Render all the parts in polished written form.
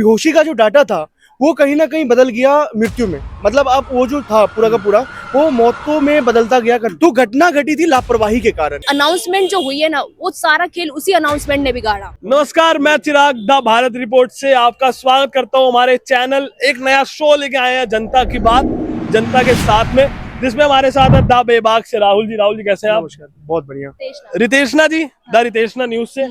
बेहोशी का जो डाटा था वो कहीं ना कहीं बदल गया मृत्यु में। मतलब अब वो जो था पूरा का पूरा वो मौतों में बदलता गया। तो घटना घटी थी लापरवाही के कारण। अनाउंसमेंट जो हुई है ना, वो सारा खेल उसी अनाउंसमेंट ने बिगाड़ा। नमस्कार, मैं चिराग द भारत रिपोर्ट से आपका स्वागत करता हूं। हमारे चैनल एक नया शो लेके आए हैं, जनता की बात, जनता के साथ में, जिसमें हमारे साथ है द बेबाक से राहुल जी। राहुल जी कैसे हैं आप? नमस्कार, बहुत बढ़िया। रितेशना जी, द रितेशना न्यूज से।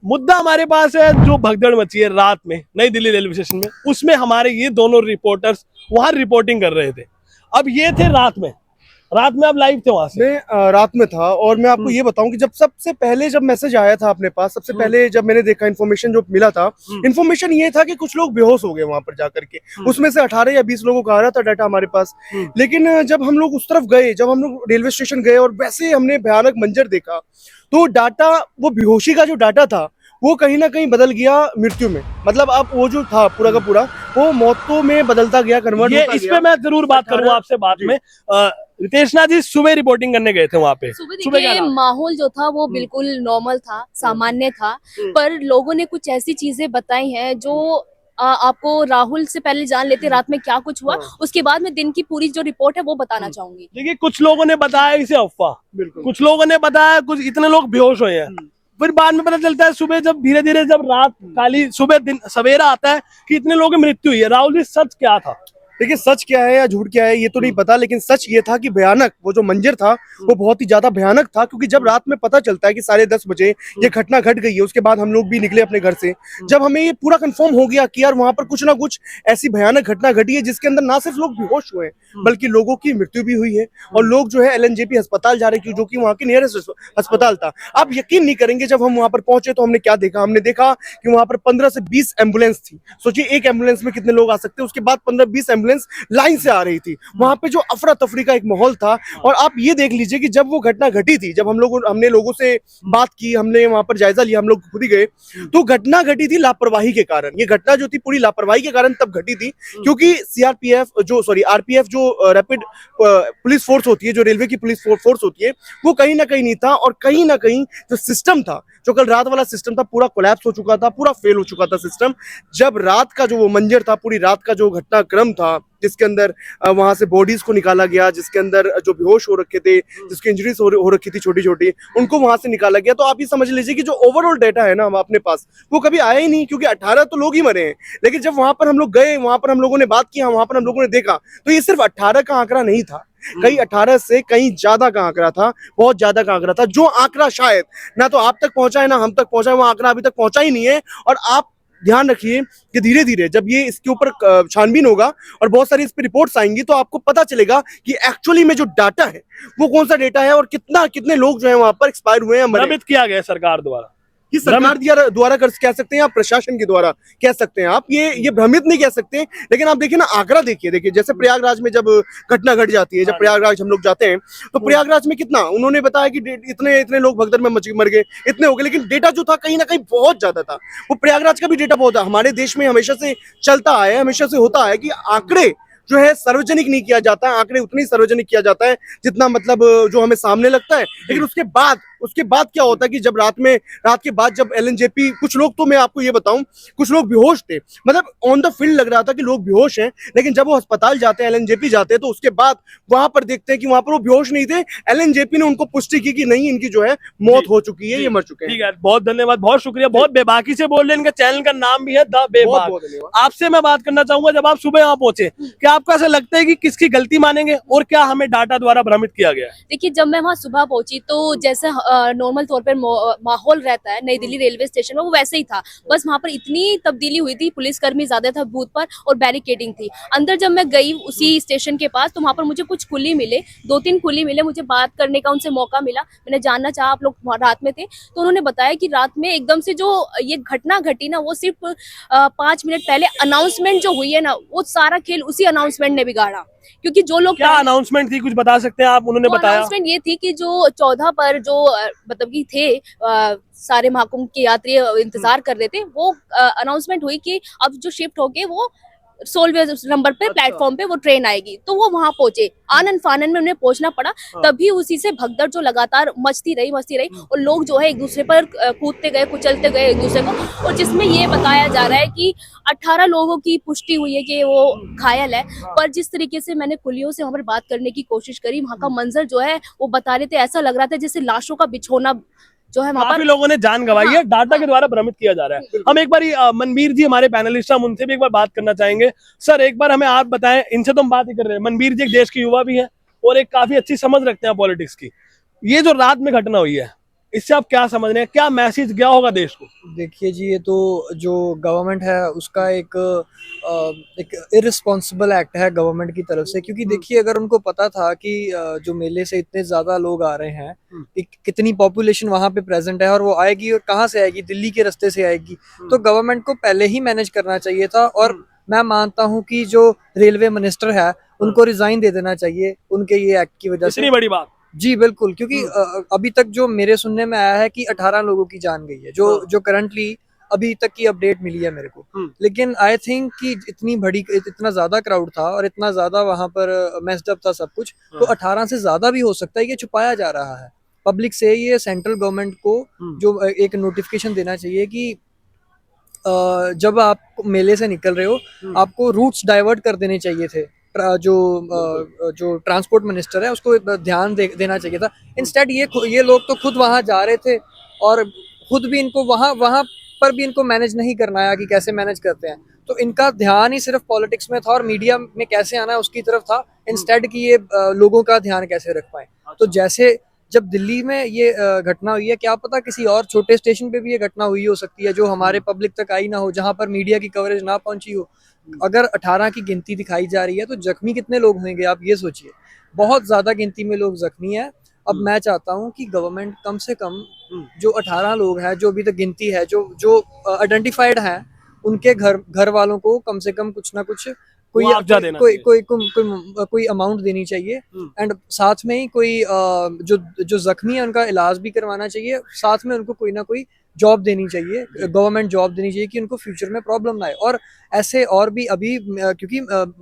मुद्दा हमारे पास है जो भगदड़ मची है रात में नई दिल्ली रेलवे स्टेशन में, उसमें हमारे ये दोनों रिपोर्टर्स वहां रिपोर्टिंग कर रहे थे। अब ये थे रात में आप लाइव थे वहां से। मैं रात में था और मैं आपको ये बताऊं कि जब सबसे पहले जब मैसेज आया था अपने पास, सबसे पहले जब मैंने देखा इन्फॉर्मेशन जो मिला था, इन्फॉर्मेशन ये था कि कुछ लोग बेहोश हो गए वहां पर जाकर के। उसमें से 18 या 20 लोगों का आ रहा था डाटा हमारे पास। लेकिन जब हम लोग उस तरफ गए, जब हम लोग रेलवे स्टेशन गए और वैसे हमने भयानक मंजर देखा, तो डाटा, वो बेहोशी का जो डाटा था वो कहीं ना कहीं बदल गया मृत्यु में। मतलब अब वो जो था पूरा का पूरा वो मौतों में बदलता गया, कन्वर्ट होता गया। इस पे मैं जरूर बात करूंगा आपसे बाद में। रितेशना जी सुबह रिपोर्टिंग करने गए थे वहां पे। सुबह देखिए, माहौल जो था वो बिल्कुल नॉर्मल था, सामान्य था। पर लोगों ने कुछ ऐसी चीजें बताई हैं जो आपको राहुल से पहले जान लेते रात में क्या कुछ हुआ, उसके बाद में दिन की पूरी जो रिपोर्ट है वो बताना चाहूंगी। देखिए, कुछ लोगों ने बताया इसे अफवाह, कुछ लोगों ने बताया कुछ इतने लोग बेहोश हुए हैं। फिर बाद में पता चलता है सुबह, जब धीरे धीरे जब रात काली सुबह दिन सवेरा आता है कि इतने लोगों की मृत्यु हुई है। राहुल जी, सच क्या था? देखिए, सच क्या है या झूठ क्या है ये तो नहीं पता, लेकिन सच ये था कि भयानक वो जो मंजर था वो बहुत ही ज्यादा भयानक था। क्योंकि जब रात में पता चलता है कि 10:30 बजे ये घटना घट गई है, उसके बाद हम लोग भी निकले अपने घर से। जब हमें ये पूरा कंफर्म हो गया कि यार वहां पर कुछ ना कुछ ऐसी भयानक घटना घटी है जिसके अंदर ना सिर्फ लोग बेहोश हुए हैं बल्कि लोगों की मृत्यु भी हुई है। और लोग जो है LNJP अस्पताल जा रहे, जो कि वहाँ की नियरेस्ट अस्पताल था। आप यकीन नहीं करेंगे, जब हम वहां पर पहुंचे तो हमने क्या देखा। हमने देखा कि वहां पर 15 से 20 एम्बुलेंस थी। सोचिए, एक एम्बुलेंस में कितने लोग आ सकते हैं। उसके बाद 15-20 एम्बुलेंस लाइन से आ रही थी। वहां पे जो अफरा तफरी का एक माहौल था। और आप ये देख लीजिए कि जब वो घटना घटी थी, जब हमने लोगों से बात की, हमने वहां पर जायजा लिया, हम लोग खुद ही गए, तो घटना घटी थी लापरवाही के कारण। ये घटना जो थी पूरी लापरवाही के कारण तब घटी थी, क्योंकि RPF जो रैपिड पुलिस फोर्स होती है, जो रेलवे की पुलिस फोर्स होती है, वो कहीं ना कहीं नहीं था। और कहीं ना कहीं जो सिस्टम था, जो कल रात वाला सिस्टम था, पूरा कोलैप्स हो चुका था, पूरा फेल हो चुका था सिस्टम। जब रात का जो वो मंजर था, पूरी रात का जो घटनाक्रम था, जिसके अंदर वहां से बॉडीज को निकाला गया, जिसके अंदर जो बेहोश हो रखे थे, जिसकी इंजरीज हो रखी थी छोटी छोटी, उनको वहां से निकाला गया। तो आप ये समझ लीजिए कि जो ओवरऑल डाटा है ना हम अपने पास, वो कभी आया ही नहीं, क्योंकि 18 तो लोग ही मरे हैं। लेकिन जब वहां पर हम लोग गए, वहां पर हम लोगों ने बात की, वहां पर हम लोगों ने देखा, तो ये सिर्फ 18 का आंकड़ा नहीं था। कई 18 से कहीं ज्यादा का आंकड़ा था, बहुत ज्यादा का आंकड़ा था। जो आंकड़ा शायद ना तो आप तक पहुंचा है ना हम तक पहुंचा है, वो आंकड़ा अभी तक पहुंचा ही नहीं है। और आप ध्यान रखिए कि धीरे धीरे जब ये इसके ऊपर छानबीन होगा और बहुत सारी इस पर रिपोर्ट्स आएंगी, तो आपको पता चलेगा कि एक्चुअली में जो डाटा है वो कौन सा डाटा है और कितने लोग जो है वहां पर एक्सपायर हुए हैं, भ्रमित किया गया सरकार द्वारा। कि सरकार द्वारा कर कह सकते हैं आप, प्रशासन के द्वारा कह सकते हैं आप, ये भ्रमित नहीं कह सकते। लेकिन आप देखिए ना, आंकड़ा देखिए जैसे प्रयागराज में जब घटना घट जाती है, जब प्रयागराज हम लोग जाते हैं, तो प्रयागराज में कितना उन्होंने बताया कि इतने लोग भगदड़ में मर गए, इतने हो गए। लेकिन डेटा जो था कहीं ना कहीं बहुत ज्यादा था। वो प्रयागराज का भी डेटा बहुत था। हमारे देश में हमेशा से चलता आया है, हमेशा से होता है कि आंकड़े जो है सार्वजनिक नहीं किया जाता है। आंकड़े उतनी सार्वजनिक किया जाता है जितना मतलब जो हमें सामने लगता है। लेकिन उसके बाद क्या होता है कि जब रात के बाद जब LNJP, कुछ लोग, तो मैं आपको ये बताऊं, कुछ लोग बेहोश थे। मतलब ऑन द फील्ड लग रहा था कि लोग बेहोश हैं, लेकिन जब वो अस्पताल जाते हैं, LNJP जाते हैं, तो उसके बाद वहां पर देखते हैं कि वहां पर वो बेहोश नहीं थे। LNJP ने उनको पुष्टि की कि नहीं, इनकी जो है मौत हो चुकी है, ये मर चुके हैं। ठीक है, बहुत धन्यवाद, बहुत शुक्रिया, बहुत बेबाकी से बोल रहे हैं। इनका चैनल का नाम भी है द बेबाक। आपसे मैं बात करना चाहूंगा, जब आप सुबह यहाँ पहुंचे, क्या आपको ऐसा लगता है कि किसकी गलती मानेंगे और क्या हमें डाटा द्वारा भ्रमित किया गया है? देखिए, जब मैं वहाँ सुबह पहुंची तो जैसे नॉर्मल तौर पर माहौल रहता है नई दिल्ली रेलवे स्टेशन में, वो वैसे ही था। बस वहां पर इतनी तब्दीली हुई थी, पुलिसकर्मी ज्यादा था बूथ पर और बैरिकेडिंग थी। अंदर जब मैं गई उसी स्टेशन के पास, तो वहां पर मुझे कुछ कुली मिले, 2-3 कुली मिले। मुझे बात करने का उनसे मौका मिला। मैंने जानना चाहा आप लोग रात में थे, तो उन्होंने बताया कि रात में एकदम से जो ये घटना घटी ना, वो सिर्फ 5 मिनट पहले अनाउंसमेंट जो हुई है ना, वो सारा खेल उसी अनाउंसमेंट ने बिगाड़ा। क्योंकि जो लोग, क्या अनाउंसमेंट थी, कुछ बता सकते हैं आप? उन्होंने बताया अनाउंसमेंट ये थी कि जो 14 पर जो मतलब कि थे सारे महाकुंभ के यात्री इंतजार कर रहे थे, वो अनाउंसमेंट हुई कि अब जो शिफ्ट होके वो 16वें नंबर पे प्लेटफॉर्म पे वो ट्रेन आएगी, तो वो वहां पहुंचे। आनन फानन में उन्हें पहुंचना पड़ा, तभी उसी से भगदड़ जो लगातार मचती रही और लोग जो है एक दूसरे पर कूदते गए, कुचलते गए एक दूसरे को। और जिसमें ये बताया जा रहा है कि 18 लोगों की पुष्टि हुई है कि वो घायल है। पर जिस तरीके से मैंने कुलियों से वहां पर बात करने की कोशिश करी, वहां का मंजर जो है वो बता रहे थे, ऐसा लग रहा था जैसे लाशों का बिछोना जो है वहां काफी पर। लोगों ने जान गंवाई है, डाटा के द्वारा भ्रमित किया जा रहा है। हम एक बार मनबीर जी हमारे पैनलिस्ट, हम उनसे भी एक बार बात करना चाहेंगे। सर एक बार हमें आप बताएं, इनसे तो हम बात ही कर रहे हैं, मनबीर जी एक देश के युवा भी हैं और एक काफी अच्छी समझ रखते हैं पॉलिटिक्स की। ये जो रात में घटना हुई है, इससे आप क्या समझ रहे हैं, क्या मैसेज गया होगा देश को? देखिए जी, ये तो जो गवर्नमेंट है उसका एक इररिस्पॉन्सिबल एक्ट है गवर्नमेंट की तरफ से, क्योंकि देखिए अगर उनको पता था कि जो मेले से इतने ज्यादा लोग आ रहे हैं, कि कितनी पॉपुलेशन वहां पे प्रेजेंट है और वो आएगी और कहाँ से आएगी, दिल्ली के रास्ते से आएगी, तो गवर्नमेंट को पहले ही मैनेज करना चाहिए था। और मैं मानता हूँ कि जो रेलवे मिनिस्टर है उनको रिजाइन दे देना चाहिए उनके ये एक्ट की वजह से। इतनी बड़ी बात? जी बिल्कुल, क्योंकि अभी तक जो मेरे सुनने में आया है कि 18 लोगों की जान गई है, जो करंटली अभी तक की अपडेट मिली है मेरे को। लेकिन आई थिंक कि इतना ज्यादा क्राउड था और इतना ज्यादा वहां पर मेस्ड अप था सब कुछ, तो 18 से ज्यादा भी हो सकता है। ये छुपाया जा रहा है पब्लिक से। ये सेंट्रल गवर्नमेंट को जो एक नोटिफिकेशन देना चाहिए कि जब आप मेले से निकल रहे हो आपको रूट्स डाइवर्ट कर देने चाहिए थे। जो ट्रांसपोर्ट मिनिस्टर है उसको ध्यान देना चाहिए था। इंस्टेड ये लोग तो खुद वहां जा रहे थे और खुद भी इनको वहां पर भी इनको मैनेज नहीं करना आया कि कैसे मैनेज करते हैं। तो इनका ध्यान ही सिर्फ पॉलिटिक्स में था और मीडिया में कैसे आना है उसकी तरफ था, इंस्टेड कि ये लोगों का ध्यान कैसे रख पाए। तो जैसे जब दिल्ली में ये घटना हुई है, क्या पता किसी और छोटे स्टेशन पे भी ये घटना हुई हो सकती है जो हमारे पब्लिक तक आई ना हो, जहां पर मीडिया की कवरेज ना पहुंची हो। अगर 18 की गिनती दिखाई जा रही है तो जख्मी कितने लोग होंगे आप ये सोचिए। बहुत ज्यादा गिनती में लोग जख्मी है। अब मैं चाहता हूं कि गवर्नमेंट कम से कम जो 18 लोग हैं, जो अभी तक गिनती है, जो आइडेंटिफाइड हैं, उनके घर वालों को कम से कम कुछ ना कुछ कोई अमाउंट देनी चाहिए। एंड साथ में ही कोई जो जख्मी है उनका इलाज भी करवाना चाहिए। साथ में उनको कोई ना कोई जॉब देनी चाहिए, गवर्नमेंट जॉब देनी चाहिए कि उनको फ्यूचर में प्रॉब्लम ना आए। और ऐसे और भी अभी क्योंकि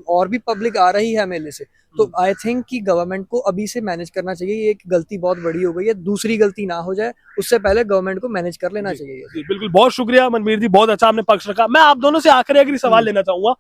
और भी पब्लिक आ रही है मेले से, तो आई थिंक कि गवर्नमेंट को अभी से मैनेज करना चाहिए। ये एक गलती बहुत बड़ी हो गई है, दूसरी गलती ना हो जाए उससे पहले गवर्नमेंट को मैनेज कर लेना चाहिए। जी बिल्कुल, बहुत शुक्रिया मनबीर जी, बहुत अच्छा आपने पक्ष रखा। मैं आप दोनों से आखिरी सवाल लेना चाहूंगा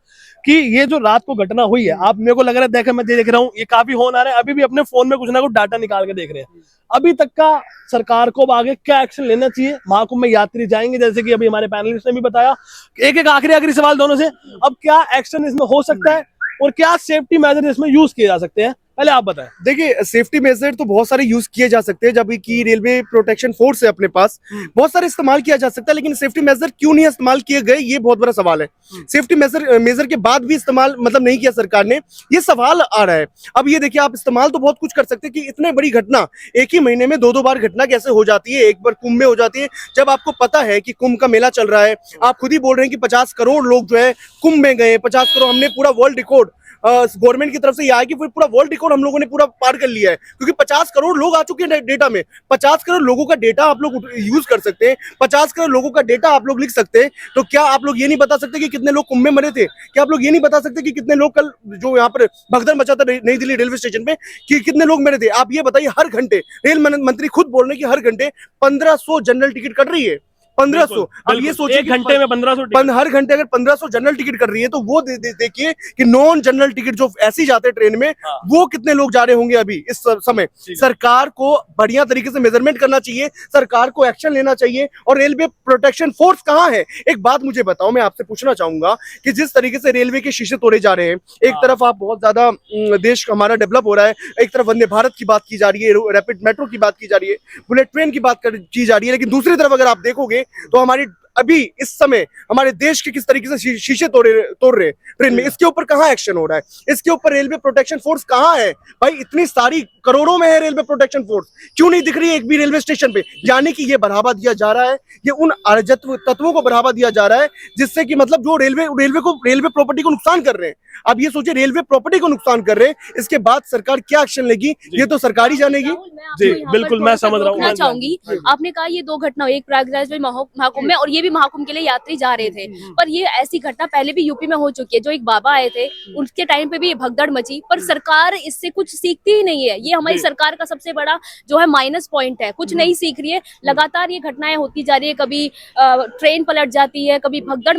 कि ये जो रात को घटना हुई है, आप मेरे को लग रहा है, देखा मैं देख रहा हूँ ये काफी होन आ रहा है, अभी भी अपने फोन में कुछ ना कुछ डाटा निकाल के देख रहे हैं। अभी तक का सरकार को आगे क्या एक्शन लेना चाहिए? महाकुंभ में यात्री जाएंगे, जैसे कि अभी हमारे पैनलिस्ट ने भी बताया। एक आखिरी सवाल दोनों से, अब क्या एक्शन इसमें हो सकता है और क्या सेफ्टी मेजर इसमें यूज किए जा सकते हैं, पहले आप बताएं। देखिए, सेफ्टी मेजर तो बहुत सारे यूज किए जा सकते हैं। जब की रेलवे प्रोटेक्शन फोर्स है अपने पास, बहुत सारे इस्तेमाल किया जा सकता है, लेकिन सेफ्टी मेजर क्यों नहीं इस्तेमाल किए गए, ये बहुत बड़ा सवाल है। सेफ्टी मेजर के बाद भी इस्तेमाल मतलब नहीं किया सरकार ने, ये सवाल आ रहा है। अब ये देखिए, आप इस्तेमाल तो बहुत कुछ कर सकते हैं कि इतने बड़ी घटना एक ही महीने में दो बार घटना कैसे हो जाती है। एक बार कुंभ में हो जाती है, जब आपको पता है कि कुंभ का मेला चल रहा है, आप खुद ही बोल रहे हैं कि 50 करोड़ लोग जो है कुंभ में गए। 50 करोड़, हमने पूरा वर्ल्ड रिकॉर्ड गवर्नमेंट की तरफ से यह है कि पूरा वर्ल्ड रिकॉर्ड हम लोगों ने पूरा पार कर लिया है, क्योंकि 50 करोड़ लोग आ चुके हैं डेटा में। 50 करोड़ लोगों का डेटा आप लोग यूज कर सकते हैं, 50 करोड़ लोगों का डेटा आप लोग लिख सकते हैं। तो क्या आप लोग ये नहीं बता सकते कि कितने लोग कुंभ में मरे थे? क्या आप लोग ये नहीं बता सकते कि कितने लोग कल जो यहाँ पर भगदड़ मचा था नई दिल्ली रेलवे स्टेशन पे, कि कितने लोग मरे थे? आप ये बताइए। हर घंटे रेल मंत्री खुद बोल रहे हैं कि हर घंटे 1500 जनरल टिकट कट रही है। 1500। अब ये सोचिए, एक घंटे में 1500 हर घंटे अगर 1500 जनरल टिकट कर रही है, तो वो देखिए कि नॉन जनरल टिकट जो ऐसे ही जाते हैं ट्रेन में, वो कितने लोग जा रहे होंगे अभी इस समय। सरकार को बढ़िया तरीके से मेजरमेंट करना चाहिए, सरकार को एक्शन लेना चाहिए। और रेलवे प्रोटेक्शन फोर्स कहाँ है? एक बात मुझे बताओ, मैं आपसे पूछना चाहूंगा कि जिस तरीके से रेलवे के शीशे तोड़े जा रहे हैं, एक तरफ आप बहुत ज्यादा देश हमारा डेवलप हो रहा है, एक तरफ वंदे भारत की बात की जा रही है, रैपिड मेट्रो की बात की जा रही है, बुलेट ट्रेन की बात की जा रही है, लेकिन दूसरी तरफ अगर आप देखोगे तो हमारी अभी इस समय हमारे देश के किस तरीके से शीशे तोड़ रहे हैं ट्रेन में, इसके ऊपर कहाँ एक्शन हो रहा है? इसके ऊपर रेलवे प्रोटेक्शन फोर्स कहाँ है? भाई इतनी सारी करोड़ों में है रेलवे प्रोटेक्शन फोर्स, क्यों नहीं दिख रही है एक भी रेलवे स्टेशन पे? यानी कि ये बढ़ावा दिया जा रहा है, ये उन अराजक तत्वों को बढ़ावा दिया जा रहा है जिससे कि मतलब जो रेलवे प्रॉपर्टी को नुकसान कर रहे हैं। अब ये सोचिए, रेलवे प्रॉपर्टी को नुकसान कर रहे हैं, इसके बाद सरकार क्या एक्शन लेगी ये तो सरकार ही जानेगी। जी बिल्कुल, मैं समझ रहा हूँ। चाहूंगी, आपने कहा ये दो घटना हुई, एक प्रयागराज में महाकुंभ में और ये ये भी महाकुंभ के लिए यात्री जा रहे थे। पर ये ऐसी घटना पहले भी यूपी में हो चुकी है। जो एक बाबा आए थे उनके टाइम पे भी ये भगदड़ मची, पर सरकार इससे कुछ सीखती ही नहीं है। ये हमारी सरकार का सबसे बड़ा जो है माइनस पॉइंट है, कुछ नहीं सीख रही है। लगातार ये घटनाएं होती जा रही है, कभी ट्रेन पलट जाती है, कभी भगदड़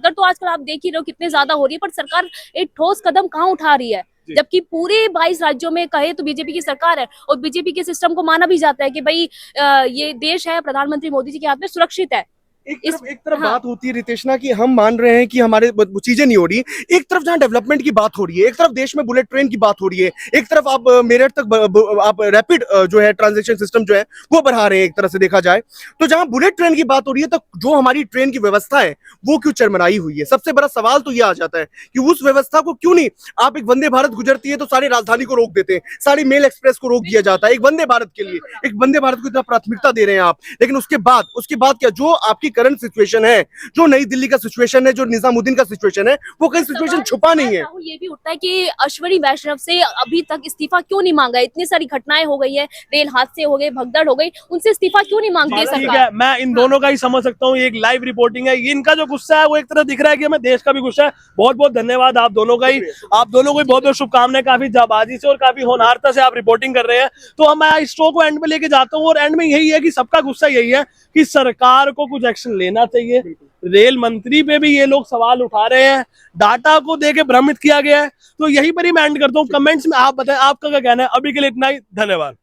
तो आजकल आप देख ही रहे हो कितने ज्यादा हो रही है, पर सरकार एक ठोस कदम कहाँ उठा रही है। जबकि पूरे 22 राज्यों में कहे तो बीजेपी की सरकार है, और बीजेपी के सिस्टम को माना भी जाता है कि भाई ये देश है प्रधानमंत्री मोदी जी के हाथ में सुरक्षित है। एक तरफ हाँ। बात होती है रितेशना की हम मान रहे हैं कि हमारे चीजें नहीं हो रही, एक तरफ जहां डेवलपमेंट की बात हो रही है, एक तरफ देश में बुलेट ट्रेन की बात हो रही है, एक तरफ आप मेरठ तक आप रैपिड जो है ट्रांजिशन सिस्टम जो है वो बढ़ा रहे हैं। एक तरह से देखा जाए तो जहां बुलेट ट्रेन की बात हो रही है, तो जो हमारी ट्रेन की व्यवस्था है वो क्यों चरमराई हुई है। सबसे बड़ा सवाल तो ये आ जाता है कि उस व्यवस्था को क्यों नहीं, आप एक वंदे भारत गुजरती है तो सारी राजधानी को रोक देते हैं, सारी मेल एक्सप्रेस को रोक दिया जाता है एक वंदे भारत के लिए, एक वंदे भारत को इतना प्राथमिकता दे रहे हैं आप। लेकिन उसके बाद क्या, जो आपकी करंट सिचुएशन है, जो नई दिल्ली का सिचुएशन है, जो निजामुद्दीन का सिचुएशन है, वो कहीं सिचुएशन छुपा नहीं है। ये भी उठता है कि अश्विनी वैष्णव से अभी तक इस्तीफा क्यों नहीं मांगा। इतनी सारी घटनाएं हो गई है, रेल हादसे हो गए, भगदड़ हो गई, उनसे इस्तीफा क्यों नहीं मांगती है ठीक सरकार। है, मैं इन दोनों का ही समझ सकता हूँ, एक लाइव रिपोर्टिंग है। इनका जो गुस्सा है वो एक तरह दिख रहा है कि हमें देश का भी गुस्सा है। बहुत बहुत धन्यवाद आप दोनों का ही, आप दोनों को बहुत बहुत शुभकामनाएं। काफी जाबाजी से और काफी होनहारता से आप रिपोर्टिंग कर रहे हैं। तो मैं इस शो को एंड में लेके जाता हूँ, और एंड में यही है कि सबका गुस्सा यही है कि सरकार को कुछ एक्शन लेना चाहिए। रेल मंत्री पे भी ये लोग सवाल उठा रहे हैं, डाटा को देके भ्रमित किया गया है। तो यही पर ही मैं एंड करता हूँ। कमेंट्स में आप बताएं आपका क्या कहना है। अभी के लिए इतना ही, धन्यवाद।